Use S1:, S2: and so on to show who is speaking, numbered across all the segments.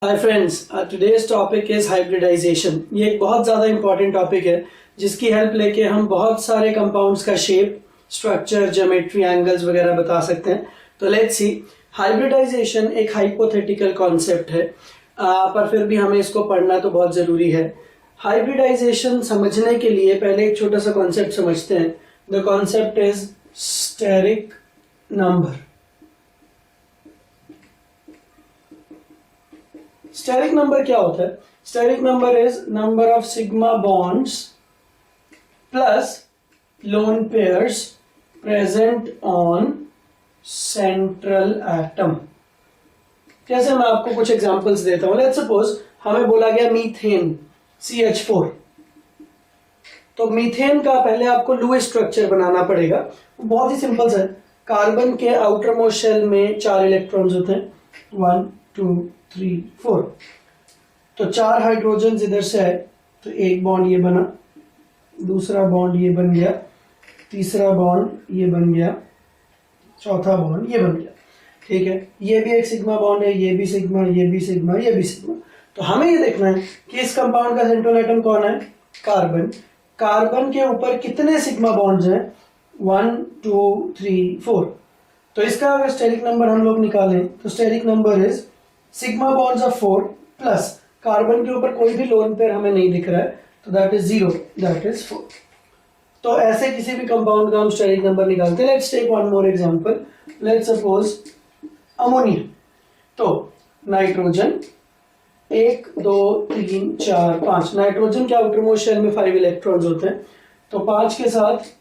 S1: Hi friends, today's topic is hybridization. ये एक बहुत ज़्यादा इंपॉर्टेंट टॉपिक है जिसकी हेल्प लेके हम बहुत सारे कंपाउंड्स का शेप, स्ट्रक्चर, ज्योमेट्री, एंगल्स वगैरह बता सकते हैं। तो लेट्स सी। हाइब्रिडाइजेशन एक हाइपोथेटिकल कॉन्सेप्ट है, पर फिर भी हमें इसको पढ़ना तो बहुत ज़रूरी है। हाइब्रिडाइजेशन समझने के लिए पहले एक छोटा सा कॉन्सेप्ट समझते हैं। The concept is steric number. Steric number क्या होता है? Steric number is number of sigma bonds plus lone pairs present on central atom. जैसे मैं आपको कुछ एग्जांपल्स देता हूं। लेट्स सपोज हमें बोला गया मीथेन CH4। तो मीथेन का पहले आपको लुईस स्ट्रक्चर बनाना पड़ेगा। बहुत ही सिंपल है। कार्बन के आउटर मोस्ट शेल में 4 इलेक्ट्रॉन्स होते हैं, 1 2 3 4। तो 4 हाइड्रोजन इधर से आए तो एक बॉन्ड ये बना, दूसरा बॉन्ड ये बन गया, तीसरा बॉन्ड ये बन गया, चौथा बॉन्ड ये बन गया। ठीक है, ये भी एक सिग्मा बॉन्ड है, ये भी सिग्मा, ये भी सिग्मा, ये भी सिग्मा। तो हमें ये देखना है कि इस कंपाउंड का सेंट्रल एटम कौन है? कार्बन। कार्बन के ऊपर कितने सिग्मा बॉन्ड्स हैं? 1 2 3 4। तो इसका अगर स्टेरिक नंबर हम लोग निकालें तो steric number is sigma bonds of 4 plus carbon के ऊपर कोई भी लोन पेयर हमें नहीं दिख रहा है, तो दैट इज 0, दैट इज 4। तो ऐसे किसी भी कंपाउंड का हम स्टेरिक नंबर निकालते हैं। Let's take one more example. Let's suppose ammonia. तो नाइट्रोजन 1 2 3 4 5। नाइट्रोजन के आउटर मोस्ट शेल में 5 इलेक्ट्रॉन्स होते हैं, तो 5 के साथ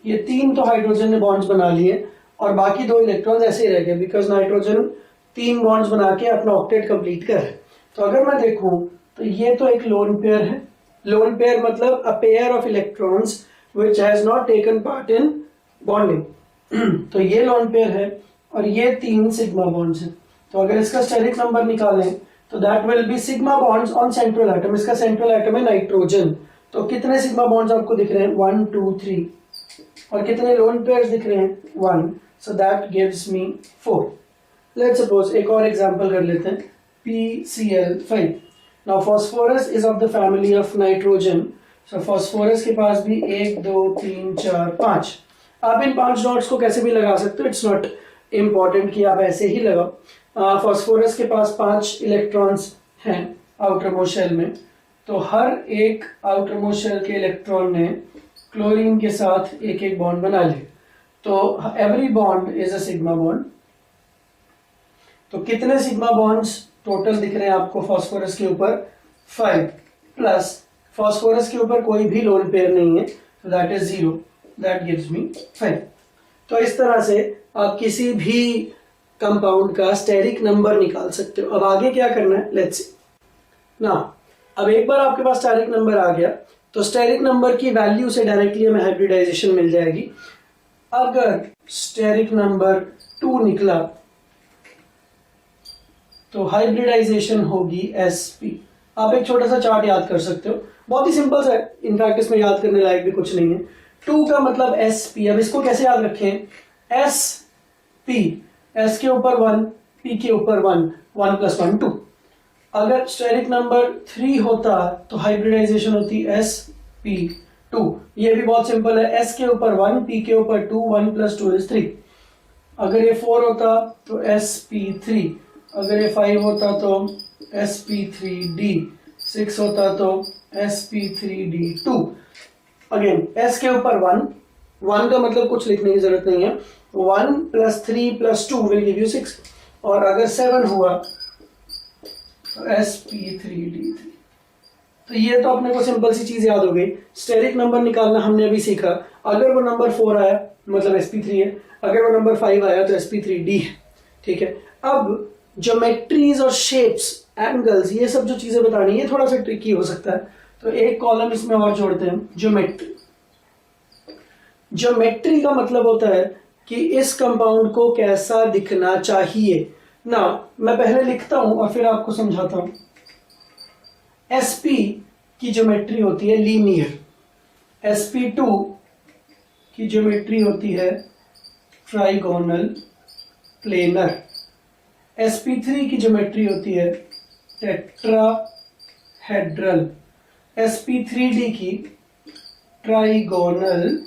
S1: ये 3 तो हाइड्रोजन ने बॉन्ड्स बना लिए और बाकी 2 इलेक्ट्रॉन्स ऐसे ही रह गए, बिकॉज नाइट्रोजन 3 बॉन्ड्स बना के अपना ऑक्टेट कंप्लीट कर है। तो अगर मैं देखूं तो ये तो एक लोन पेयर है। लोन पेयर मतलब a pair of electrons which has not taken part in bonding. तो ये लोन पेयर है और ये 3 सिग्मा बॉन्ड्स हैं। तो अगर इसका स्टेरिक नंबर निकालें तो that will be sigma bonds on central atom. इसका सेंट्रल एटम है नाइट्रोजन। तो कितने सिग्मा बॉन्ड्स आपको दिख रहे हैं? 1 2 3। और कितने लोन पेयर्स दिख रहे हैं? 1। So that gives me 4। Let's suppose एक और एग्जांपल कर लेते हैं, PCl5। Now phosphorus is of the family of nitrogen. So phosphorus के पास भी 1 2 3 4 5। आप इन 5 डॉट्स को कैसे भी लगा सकते हो, इट्स नॉट इम्पॉर्टेंट कि आप ऐसे ही लगाओ। फास्फोरस के पास 5 इलेक्ट्रॉन्स हैं आउटर मोस्ट शेल में, तो हर एक आउटर मोस्ट शेल के इलेक्ट्रॉन ने क्लोरीन के साथ एक एक बॉन्ड बना लिए। तो every bond is a sigma bond. तो कितने सिग्मा बॉन्ड्स टोटल दिख रहे हैं आपको फास्फोरस के ऊपर? 5 प्लस फास्फोरस के ऊपर कोई भी लोन पेयर नहीं है, तो that is 0, that gives me 5। तो इस तरह से आप किसी भी कंपाउंड का स्टेरिक नंबर निकाल सकते हो। अब आगे क्या करना है, लेट्स सी ना। अब एक बार आपके पास स्टेरिक नंबर आ गया तो स्टेरिक नंबर की वैल्यू से डायरेक्टली हमें हाइब्रिडाइजेशन मिल जाएगी। अगर स्टेरिक नंबर 2 निकला तो हाइब्रिडाइजेशन होगी Sp। आप एक छोटा सा चार्ट याद कर सकते हो, बहुत ही सिंपल है, इनफैक्ट इसमें याद करने लायक भी कुछ नहीं है। 2 का मतलब Sp। अब इसको कैसे याद रखें? Sp, S के ऊपर 1, P के ऊपर 1, 1 + 1 2। अगर स्टेरिक नंबर 3 होता तो हाइब्रिडाइजेशन होती Sp2। ये भी बहुत सिंपल है, S के ऊपर 1, P के ऊपर 2, 1 + 2 = 3। अगर ये 4 होता तो Sp3। अगर ये 5 होता तो Sp3d। 6 होता तो Sp3d2। अगेन S के ऊपर 1, 1 का मतलब कुछ लिखने की जरूरत नहीं है, 1 + 3 + 2 विल गिव यू 6। और अगर 7 हुआ तो Sp3d3। तो ये तो अपने को सिंपल सी चीज याद हो गई। स्टेरिक नंबर निकालना हमने अभी सीखा। अगर वो नंबर 4 आया मतलब Sp3 है, अगर वो नंबर 5 आया तो Sp3d है। ठीक है, अब ज्योमेट्रीज और शेप्स, एंगल्स, ये सब जो चीजें बतानी है थोड़ा सा ट्रिकी हो सकता है, तो एक कॉलम इसमें और जोड़ते हैं, ज्योमेट्री। ज्योमेट्री का मतलब होता है कि इस कंपाउंड को कैसा दिखना चाहिए ना। मैं पहले लिखता हूं और फिर आपको समझाता हूं। Sp की ज्योमेट्री होती है लीनियर, Sp2 की ज्योमेट्री होती है ट्राइगोनल, प्लेनर। sp3 की ज्योमेट्री होती है टेट्राहेड्रल, sp3d की ट्राइगोनल,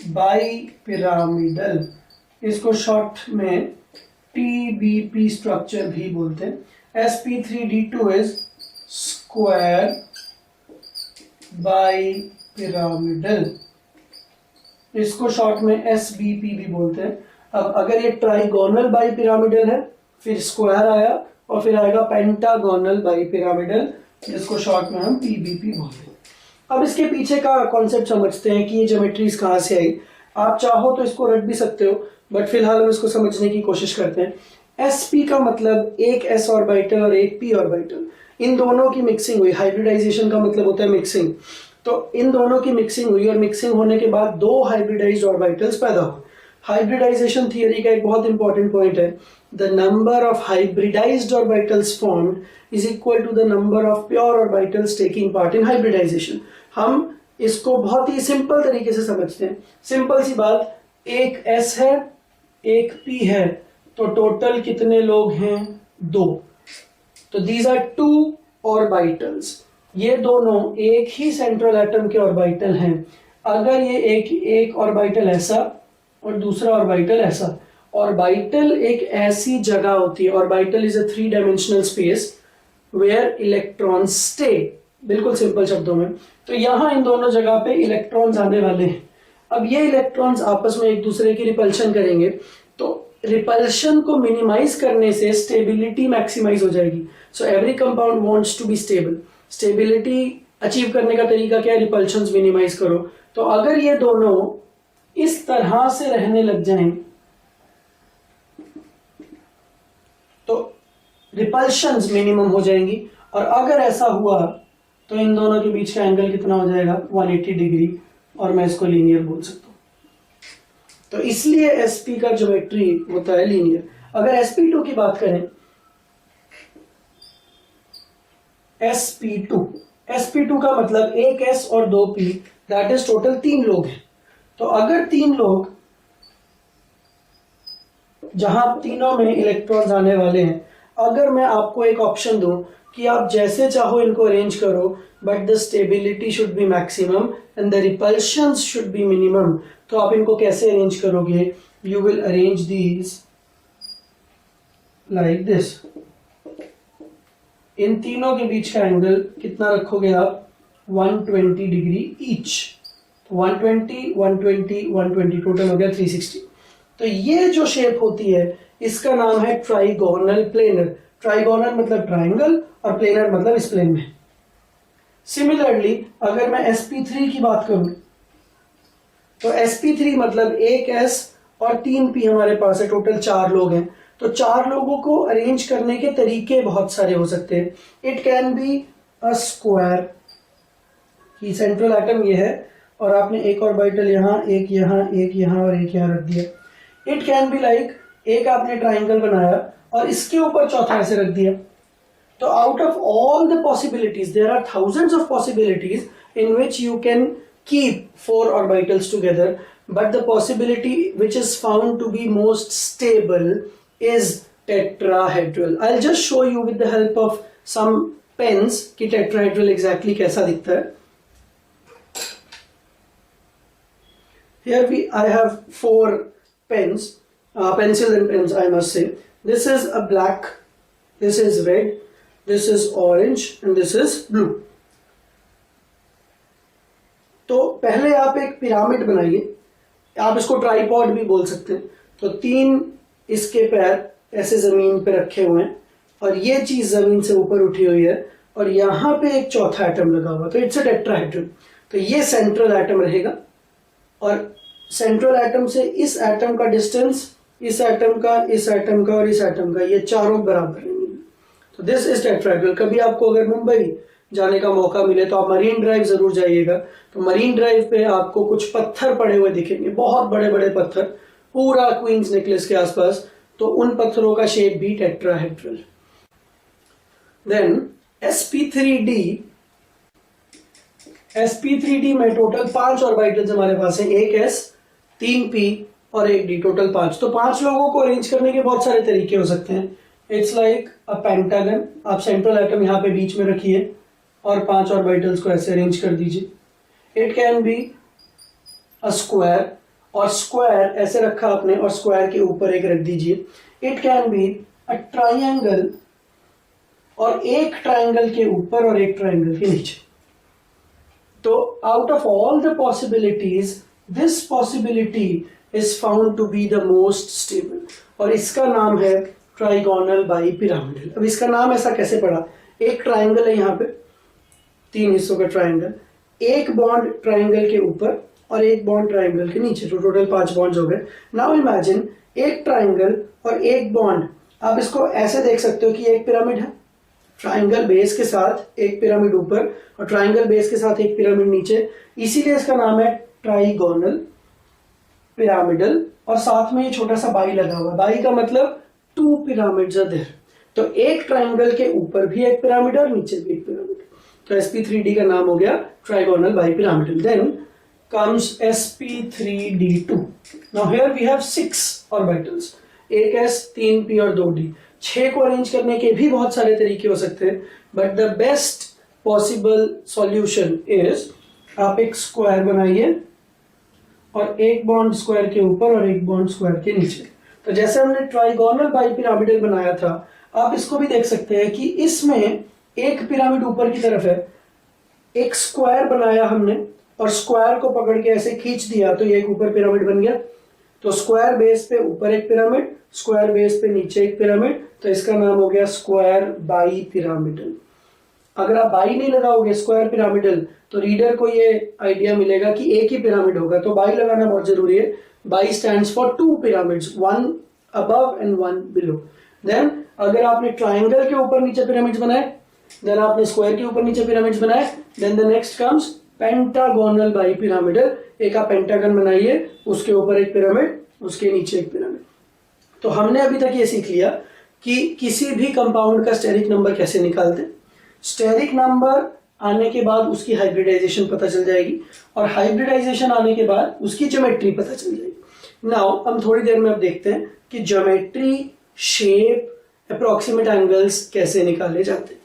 S1: बाईपिरामिडल, इसको शॉर्ट में TBP स्ट्रक्चर भी बोलते हैं। sp3d2 इज स्क्वायर बाईपिरामिडल, इसको शॉर्ट में SBP भी बोलते हैं। अब अगर ये ट्राइगोनल बाईपिरामिडल है, फिर स्क्वायर आया और फिर आएगा पेंटागोनल बाईपिरामिडल, जिसको शॉर्ट में हम PBP बोलते हैं। अब इसके पीछे का कॉन्सेप्ट समझते हैं कि ये ज्योमेट्रीज कहाँ से आई। आप चाहो तो इसको रट भी सकते हो, बट फिलहाल हम इसको समझने की कोशिश करते हैं। sp का मतलब एक s ऑर्बिटल और एक p ऑर्बिटल, इन दोनों की मिक्सिंग हुई। हाइब्रिडाइजेशन का मतलब होता है मिक्सिंग, तो इन दोनों की मिक्सिंग हुई और मिक्सिंग होने के बाद दो हाइब्रिडाइज्ड ऑर्बिटल्स पैदा हुए। हाइब्रिडाइजेशन थियरी का एक बहुत इंपॉर्टेंट पॉइंट है, the number of hybridized orbitals formed is equal to the number of pure orbitals taking part in hybridization. हम इसको बहुत ही सिंपल तरीके से समझते हैं। सिंपल सी बात, एक s है एक p है, तो टोटल कितने लोग हैं? 2। तो दीज आर 2 ऑर्बिटल्स, ये दोनों एक ही सेंट्रल एटम के ऑर्बिटल हैं। अगर ये एक ऑर्बिटल ऐसा और दूसरा ऑर्बिटल ऐसा, ऑर्बिटल एक ऐसी जगह होती है, orbital is a 3 dimensional space where electrons stay, बिल्कुल सिंपल शब्दों में। तो यहां इन दोनों जगह पे इलेक्ट्रॉन्स आने वाले हैं। अब ये इलेक्ट्रॉन्स आपस में एक दूसरे की रिपल्शन करेंगे, तो रिपल्शन को मिनिमाइज करने से स्टेबिलिटी मैक्सिमाइज हो जाएगी। So every compound wants to be stable. Stability achieve करने का तरीका क्या है? रिपल्शंस मिनिमाइज करो। तो अगर ये दोनों इस तरह से रहने लग जाएं तो रिपल्शंस मिनिमम हो जाएंगी, और अगर ऐसा हुआ तो इन दोनों के बीच का एंगल कितना हो जाएगा? 180 डिग्री, और मैं इसको लीनियर बोल सकता हूं। तो इसलिए sp का ज्योमेट्री होता है लीनियर। अगर sp2 की बात करें, sp2 का मतलब एक s और 2 p, दैट इज टोटल 3 लोग हैं। तो अगर 3 लोग, जहां तीनों में इलेक्ट्रॉन्स आने वाले हैं, अगर मैं आपको एक ऑप्शन दूं कि आप जैसे चाहो इनको अरेंज करो, but the stability should be maximum and the repulsions should be minimum, तो आप इनको कैसे अरेंज करोगे? You will arrange these like this. इन तीनों के बीच का एंगल कितना रखोगे आप? 120 डिग्री ईच। 120, 120, 120, टोटल हो गया 360। तो ये जो शेप होती है, इसका नाम है ट्राइगोनल प्लेनर। ट्राइगोनल मतलब ट्राइंगल, और प्लेनर मतलब इस प्लेन में। सिमिलरली अगर मैं sp3 की बात करूं, तो sp3 मतलब एक s और 3 p हमारे पास है, टोटल 4 लोग हैं। तो 4 लोगों को अरेंज करने के तरीके बहुत सारे हो सकते हैं। It can be a square, कि सेंट्रल एटम ये है और आपने एक ऑर्बिटल यहाँ, एक यहाँ, एक यहाँ और एक यहाँ रख दिया। इट कैन बी लाइक, एक आपने ट्राइंगल बनाया और इसके ऊपर चौथा ऐसे रख दिया। तो out of all the possibilities, there are thousands of possibilities in which you can keep 4 orbitals together, but the possibility which is found to be most stable is tetrahedral. I'll just show you with the help of some pens कि tetrahedral exactly कैसा दिखता है। Here I have 4 pens, pencils and pens I must say. This is a black, this is red, this is orange and this is blue. तो पहले आप एक pyramid बनाइए, आप इसको ट्राइपॉड भी बोल सकते हैं। तो 3 इसके पैर ऐसे जमीन पे रखे हुए हैं और ये चीज जमीन से ऊपर उठी हुई है और यहाँ पे एक चौथा एटम लगा हुआ, तो इट्स अ टेट्राहेड्रल। तो ये सेंट्रल एटम रहेगा और सेंट्रल एटम से इस एटम का डिस्टेंस, इस एटम का, इस एटम का और इस एटम का, ये चारों बराबर रहेंगे। तो दिस इज टेट्राहेड्रल। कभी आपको अगर मुंबई जाने का मौका मिले तो आप मरीन ड्राइव जरूर जाइएगा। तो मरीन ड्राइव पे आपको कुछ पत्थर पड़े हुए दिखेंगे, बहुत बड़े बड़े पत्थर, पूरा क्वींस नेकलेस के आसपास। तो उन पत्थरों का शेप भी टेट्राहेड्रल। देन sp3d, sp3d में टोटल 5 ऑर्बिटल्स हमारे पास है, एक s, 3 p और एक डी, टोटल 5। तो 5 लोगों को अरेंज करने के बहुत सारे तरीके हो सकते हैं। It's like a pentagon. आप सेंट्रल एटम यहाँ पे बीच में रखिए और 5 ऑर्बिटल्स को ऐसे अरेंज कर दीजिए। It can be a square, और स्क्वायर ऐसे रखा आपने और स्क्वायर के ऊपर एक रख दीजिए। It can be a triangle, और एक ट्राइंगल के ऊपर और एक ट्राइंगल के नीचे। तो out of all the possibilities this possibility is found to be the most stable, और इसका नाम है ट्राइगोनल बाइपिरामिडल। अब इसका नाम ऐसा कैसे पड़ा? एक ट्राइंगल है यहाँ पे, 3 हिस्सों का ट्राइंगल, एक बॉन्ड ट्राइंगल के ऊपर और एक बॉन्ड ट्राइंगल के नीचे, तो टोटल 5 बॉन्ड्स हो गए। नाउ इमेजिन एक ट्राइंगल और एक बॉन्ड, आप इसको ऐसे देख सकते हो कि एक पिरामिड है, ट्राइंगल बेस के साथ एक पिरामिड ऊपर और ट्राइंगल बेस के साथ एक पिरामिड नीचे, इसीलिए इसका नाम है ट्राइगोनल पिरामिडल। और साथ में ये छोटा सा बाई लगा हुआ, बाई का मतलब 2 पिरामिड्स आर देयर। तो एक ट्राइंगल के ऊपर भी एक पिरामिड और नीचे भी एक पिरामिड, तो sp3d का नाम हो गया trigonal bipyramidal. Then comes sp3d2। now here we have 6 orbitals, एक s, 3p और 2d। 6 को अरेंज करने के भी बहुत सारे तरीके हो सकते हैं, but the best possible solution is आप एक स्क्वायर बनाइए और एक बॉन्ड स्क्वायर के ऊपर और एक बॉन्ड स्क्वायर के नीचे। तो जैसे हमने ट्राइगोनल बाइपिरामिडल बनाया था, आप इसको भी देख सकते हैं कि इसमें एक पिरामिड ऊपर की तरफ है, एक स्क्वायर बनाया हमने और स्क्वायर को पकड़ के ऐसे खींच दिया तो ये एक ऊपर पिरामिड बन गया। तो स्क्वायर बेस पे ऊपर एक पिरामिड, स्क्वायर बेस पे नीचे एक पिरामिड, तो इसका नाम हो गया स्क्वायर बाई पिरामिडल। अगर आप बाई नहीं लगाओगे स्क्वायर पिरामिडल, तो रीडर को ये आइडिया मिलेगा कि एक ही पिरामिड होगा, तो बाई लगाना बहुत जरूरी है। Bi stands for 2 pyramids, 1 above and 1 below. Then अगर आपने ट्राइंगल के ऊपर नीचे पिरामिड्स बनाए, देन आपने स्क्वायर के ऊपर नीचे पिरामिड्स बनाए, then the next comes pentagonal bipyramidal. एक आप पेंटागन बनाइए, उसके ऊपर एक पिरामिड, उसके नीचे एक पिरामिड। तो हमने अभी तक ये सीख लिया कि किसी भी कंपाउंड का स्टेरिक नंबर कैसे निकालते। स्टेरिक नंबर आने के बाद उसकी हाइब्रिडाइजेशन पता चल जाएगी, और हाइब्रिडाइजेशन आने के बाद उसकी ज्योमेट्री पता चल जाएगी। नाउ हम थोड़ी देर में अब देखते हैं कि ज्योमेट्री, शेप, अप्रोक्सीमेट एंगल्स कैसे निकाले जाते हैं।